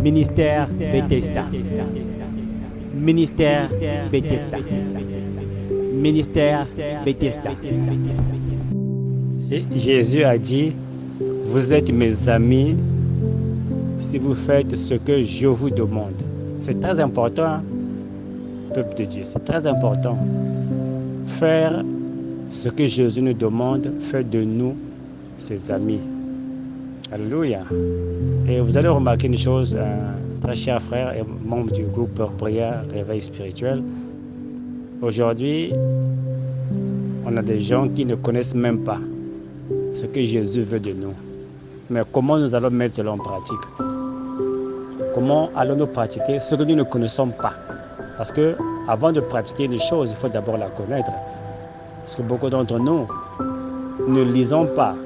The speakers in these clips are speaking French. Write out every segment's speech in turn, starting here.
Ministère Bethesda. Ministère Bethesda. Ministère Bethesda. Jésus a dit, vous êtes mes amis si vous faites ce que je vous demande. C'est très important, peuple de Dieu, c'est très important. Faire ce que Jésus nous demande, fait de nous ses amis. Alléluia. Et vous allez remarquer une chose, très cher frère et membre du groupe Prière Réveil Spirituel. Aujourd'hui, on a des gens qui ne connaissent même pas ce que Jésus veut de nous. Mais comment nous allons mettre cela en pratique? Comment allons-nous pratiquer ce que nous ne connaissons pas? Parce que avant de pratiquer une chose, il faut d'abord la connaître. Parce que beaucoup d'entre nous ne lisons pas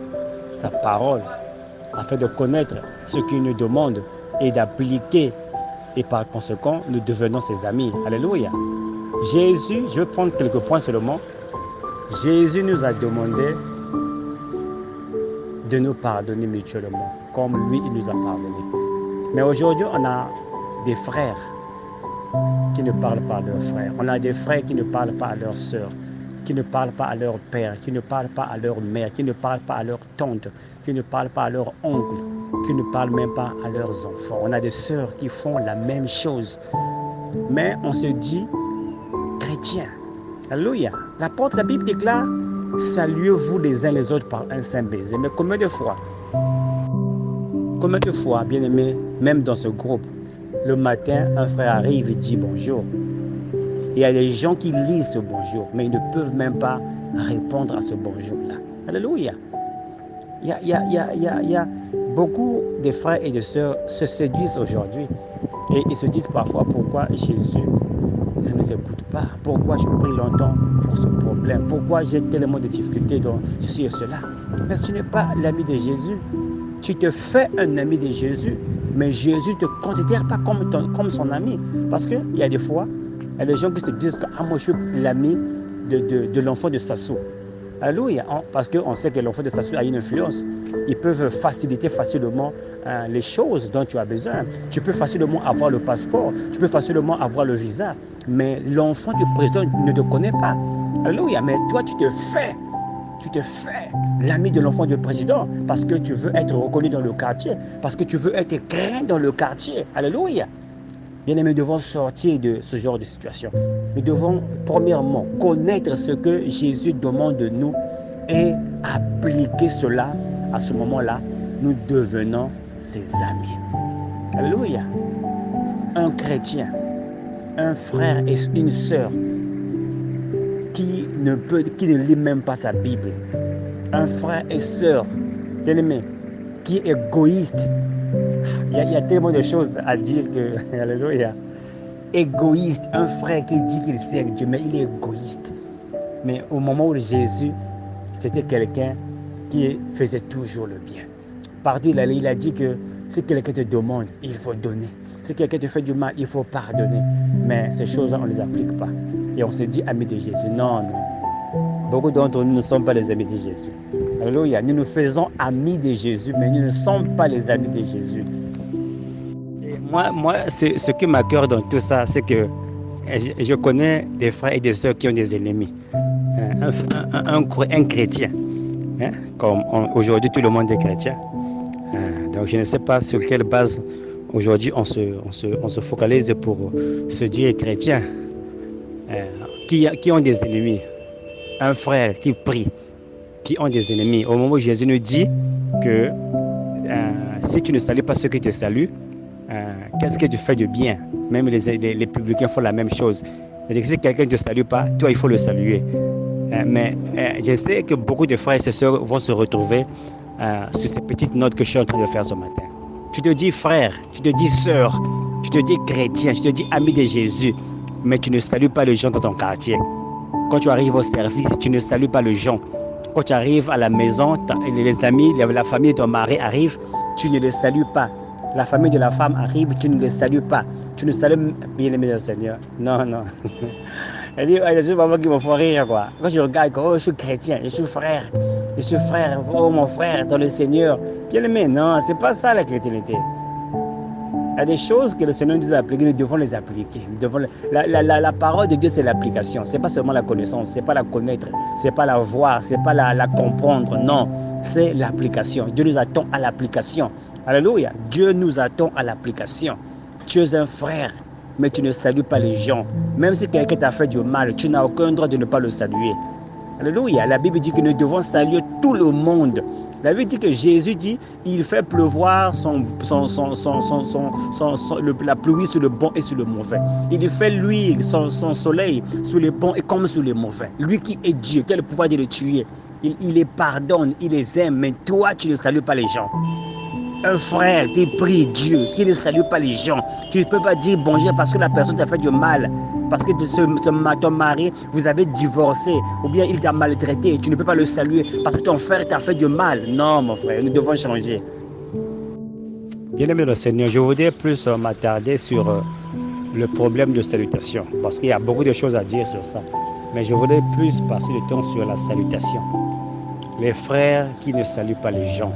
sa parole afin de connaître ce qu'il nous demande et d'appliquer. Et par conséquent, nous devenons ses amis. Alléluia. Jésus, je vais prendre quelques points seulement. Jésus nous a demandé de nous pardonner mutuellement, comme lui, il nous a pardonné. Mais aujourd'hui, on a des frères qui ne parlent pas à leurs frères. On a des frères qui ne parlent pas à leurs sœurs, qui ne parlent pas à leur père, qui ne parlent pas à leur mère, qui ne parlent pas à leur tante, qui ne parlent pas à leur oncle, qui ne parlent même pas à leurs enfants. On a des sœurs qui font la même chose. Mais on se dit chrétien. Alléluia. La Bible déclare, saluez-vous les uns les autres par un saint baiser. Mais combien de fois, bien aimé, même dans ce groupe, le matin, un frère arrive et dit bonjour. Il y a des gens qui lisent ce bonjour, mais ils ne peuvent même pas répondre à ce bonjour-là. Alléluia. Il y a beaucoup de frères et de sœurs se séduisent aujourd'hui. Et ils se disent parfois pourquoi Jésus ne nous écoute pas. Pourquoi je prie longtemps pour ce problème. Pourquoi j'ai tellement de difficultés dans ceci et cela. Mais ce n'est pas l'ami de Jésus. Tu te fais un ami de Jésus, mais Jésus ne te considère pas comme son ami. Parce qu'il y a des fois, il y a des gens qui se disent que moi je suis l'ami de l'enfant de Sassou. Alléluia. Parce qu'on sait que l'enfant de Sassou a une influence. Ils peuvent faciliter facilement les choses dont tu as besoin. Tu peux facilement avoir le passeport, tu peux facilement avoir le visa. Mais l'enfant du président ne te connaît pas. Alléluia. Mais toi, tu te fais l'ami de l'enfant du président parce que tu veux être reconnu dans le quartier, parce que tu veux être craint dans le quartier. Alléluia. Bien aimé, nous devons sortir de ce genre de situation. Nous devons, premièrement, connaître ce que Jésus demande de nous et appliquer cela. À ce moment-là, nous devenons ses amis. Alléluia. Un chrétien, un frère et une sœur qui ne lit même pas sa Bible. Un frère et sœur, bien aimé, qui est égoïste. Il y a tellement de choses à dire que, alléluia, égoïste, un frère qui dit qu'il sert Dieu, mais il est égoïste. Mais au moment où Jésus, c'était quelqu'un qui faisait toujours le bien. Partout il a dit que si quelqu'un te demande, il faut donner. Si quelqu'un te fait du mal, il faut pardonner. Mais ces choses-là, on ne les applique pas. Et on se dit amis de Jésus. Non. Beaucoup d'entre nous ne sommes pas les amis de Jésus. Alléluia. Nous nous faisons amis de Jésus, mais nous ne sommes pas les amis de Jésus. Et moi, ce qui m'accorde dans tout ça, c'est que je connais des frères et des sœurs qui ont des ennemis. Un chrétien. Comme aujourd'hui, tout le monde est chrétien. Donc, je ne sais pas sur quelle base aujourd'hui on se focalise pour se dire chrétien. Qui ont des ennemis. Un frère qui prie, qui ont des ennemis. Au moment où Jésus nous dit que si tu ne salues pas ceux qui te saluent, qu'est-ce que tu fais de bien? Même les publicains font la même chose. C'est-à-dire que si quelqu'un ne te salue pas, toi, il faut le saluer. Mais je sais que beaucoup de frères et de sœurs vont se retrouver sur ces petites notes que je suis en train de faire ce matin. Tu te dis frère, tu te dis sœur, tu te dis chrétien, tu te dis ami de Jésus, mais tu ne salues pas les gens dans ton quartier. Quand tu arrives au service, tu ne salues pas les gens. Quand tu arrives à la maison, les amis, la famille de ton mari arrive, tu ne les salues pas. La famille de la femme arrive, tu ne les salues pas. Tu ne salues bien aimé le Seigneur. Non. Elle dit, je suis maman qui me font rire, quoi. Quand je regarde, je suis chrétien, je suis frère, oh mon frère dans le Seigneur. Bien aimé, non, c'est pas ça la chrétienté. Il y a des choses que le Seigneur nous a appliquées, nous devons les appliquer. La parole de Dieu, c'est l'application. Ce n'est pas seulement la connaissance, ce n'est pas la connaître, ce n'est pas la voir, ce n'est pas la comprendre. Non, c'est l'application. Dieu nous attend à l'application. Alléluia. Dieu nous attend à l'application. Tu es un frère, mais tu ne salues pas les gens. Même si quelqu'un t'a fait du mal, tu n'as aucun droit de ne pas le saluer. Alléluia. La Bible dit que nous devons saluer tout le monde. La Bible dit que Jésus dit, il fait pleuvoir la pluie sur le bon et sur le mauvais. Il fait lui son soleil sur les bons et comme sur les mauvais. Lui qui est Dieu, qui a le pouvoir de les tuer. Il les pardonne, il les aime, mais toi, tu ne salues pas les gens. Un frère qui prie Dieu, qui ne salue pas les gens. Tu ne peux pas dire bonjour parce que la personne t'a fait du mal. Parce que ton mari, vous avez divorcé, ou bien il t'a maltraité. Tu ne peux pas le saluer parce que ton frère t'a fait du mal. Non, mon frère, nous devons changer. Bien-aimé le Seigneur, je voudrais plus m'attarder sur le problème de salutation. Parce qu'il y a beaucoup de choses à dire sur ça. Mais je voudrais plus passer le temps sur la salutation. Les frères qui ne saluent pas les gens.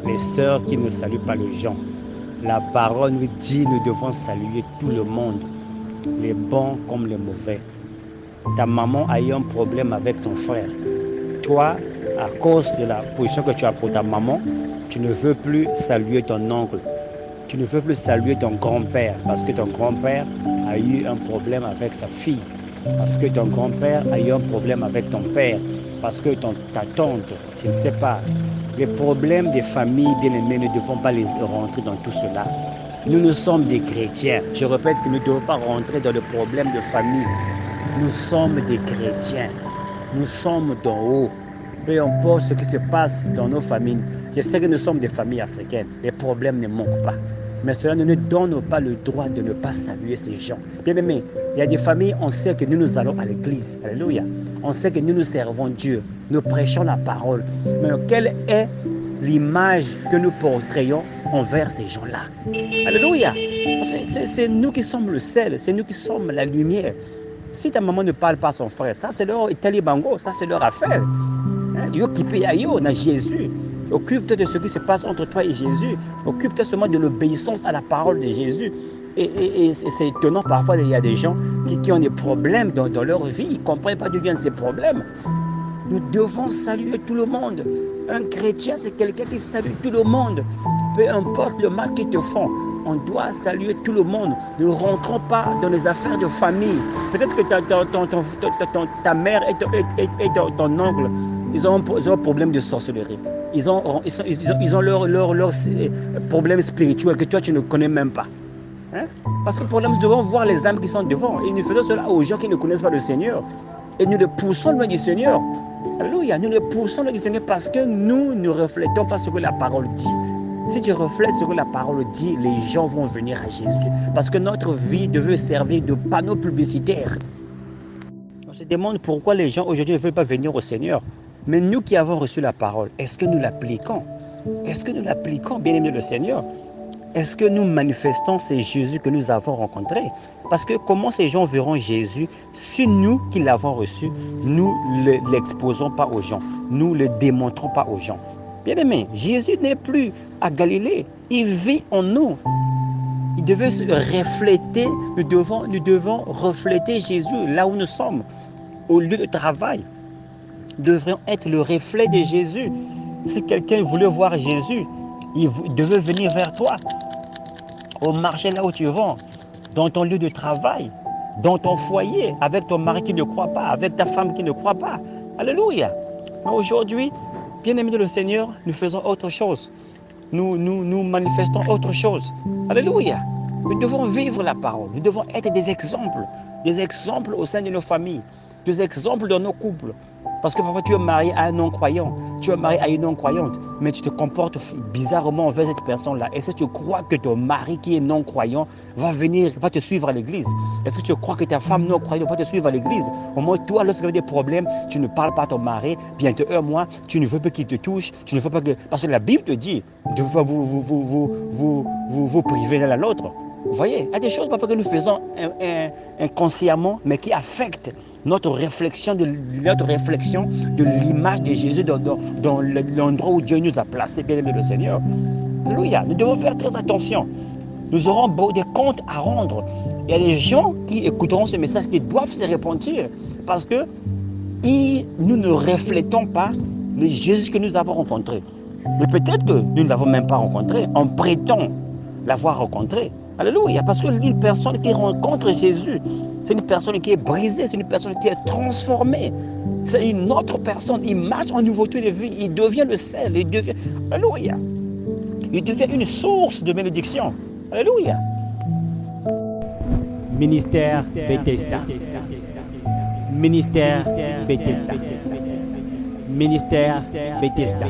Les sœurs qui ne saluent pas les gens. La parole nous dit nous devons saluer tout le monde, les bons comme les mauvais. Ta maman a eu un problème avec son frère. Toi, à cause de la position que tu as pour ta maman, tu ne veux plus saluer ton oncle. Tu ne veux plus saluer ton grand-père parce que ton grand-père a eu un problème avec sa fille. Parce que ton grand-père a eu un problème avec ton père. Parce que ta tante, je ne sais pas. Les problèmes des familles bien-aimées, ne devons pas les rentrer dans tout cela. Nous sommes des chrétiens. Je répète que nous ne devons pas rentrer dans le problème de famille. Nous sommes des chrétiens. Nous sommes d'en haut. Peu importe ce qui se passe dans nos familles. Je sais que nous sommes des familles africaines. Les problèmes ne manquent pas. Mais cela ne nous donne pas le droit de ne pas saluer ces gens. Bien-aimés, il y a des familles, on sait que nous allons à l'église. Alléluia. On sait que nous servons Dieu. Nous prêchons la parole. Mais quelle est l'image que nous porterions envers ces gens-là? Alléluia. C'est nous qui sommes le sel. C'est nous qui sommes la lumière. Si ta maman ne parle pas à son frère, ça c'est leur talibango. Ça c'est leur affaire. Yo qui paye à yo, on a Jésus. Occupe-toi de ce qui se passe entre toi et Jésus. Occupe-toi seulement de l'obéissance à la parole de Jésus. Et c'est étonnant, parfois, il y a des gens qui ont des problèmes dans leur vie. Ils ne comprennent pas d'où viennent ces problèmes. Nous devons saluer tout le monde. Un chrétien, c'est quelqu'un qui salue tout le monde. Peu importe le mal qu'ils te font, on doit saluer tout le monde. Ne rentrons pas dans les affaires de famille. Peut-être que ta mère et ton oncle, ils ont un problème de sorcellerie. Ils ont leurs problèmes spirituels que toi, tu ne connais même pas. Hein? Parce que le problème, nous devons voir les âmes qui sont devant. Et nous faisons cela aux gens qui ne connaissent pas le Seigneur. Et nous les poussons loin du Seigneur. Alléluia. Nous les poussons loin du Seigneur parce que nous ne reflétons pas ce que la parole dit. Si tu reflètes ce que la parole dit, les gens vont venir à Jésus. Parce que notre vie devait servir de panneau publicitaire. On se demande pourquoi les gens aujourd'hui ne veulent pas venir au Seigneur. Mais nous qui avons reçu la parole, est-ce que nous l'appliquons? Est-ce que nous l'appliquons, bien-aimé le Seigneur? Est-ce que nous manifestons ces Jésus que nous avons rencontrés? Parce que comment ces gens verront Jésus si nous qui l'avons reçu, nous ne l'exposons pas aux gens, nous ne le démontrons pas aux gens? Bien-aimé, Jésus n'est plus à Galilée, il vit en nous. Il devait se refléter, nous devons refléter Jésus là où nous sommes, au lieu de travail. Nous devrions être le reflet de Jésus. Si quelqu'un voulait voir Jésus, il devait venir vers toi, au marché là où tu vends, dans ton lieu de travail, dans ton foyer, avec ton mari qui ne croit pas, avec ta femme qui ne croit pas. Alléluia. Mais aujourd'hui, bien-aimés de le Seigneur, nous faisons autre chose. Nous manifestons autre chose. Alléluia. Nous devons vivre la parole. Nous devons être des exemples au sein de nos familles, des exemples dans nos couples. Parce que parfois tu es marié à un non-croyant, tu es marié à une non-croyante, mais tu te comportes bizarrement envers cette personne-là. Est-ce que tu crois que ton mari qui est non-croyant va te suivre à l'église? Est-ce que tu crois que ta femme non-croyante va te suivre à l'église? Au moins, toi, lorsqu'il y a des problèmes, tu ne parles pas à ton mari, bientôt un mois, tu ne veux pas qu'il te touche, tu ne veux pas que... Parce que la Bible te dit, de vous priver l'un à l'autre. Vous voyez, il y a des choses parfois que nous faisons inconsciemment, mais qui affectent notre réflexion de l'image de Jésus dans l'endroit où Dieu nous a placés, bien aimé le Seigneur. Alléluia. Nous devons faire très attention. Nous aurons des comptes à rendre. Il y a des gens qui écouteront ce message, qui doivent se repentir parce que nous ne reflétons pas le Jésus que nous avons rencontré. Mais peut-être que nous ne l'avons même pas rencontré. On prétend l'avoir rencontré. Alléluia. Parce qu'une personne qui rencontre Jésus, c'est une personne qui est brisée, c'est une personne qui est transformée. C'est une autre personne. Il marche en nouveauté de vie. Il devient le sel. Alléluia. Il devient une source de bénédiction. Alléluia. Ministère Bethesda. Ministère Bethesda. Ministère Bethesda.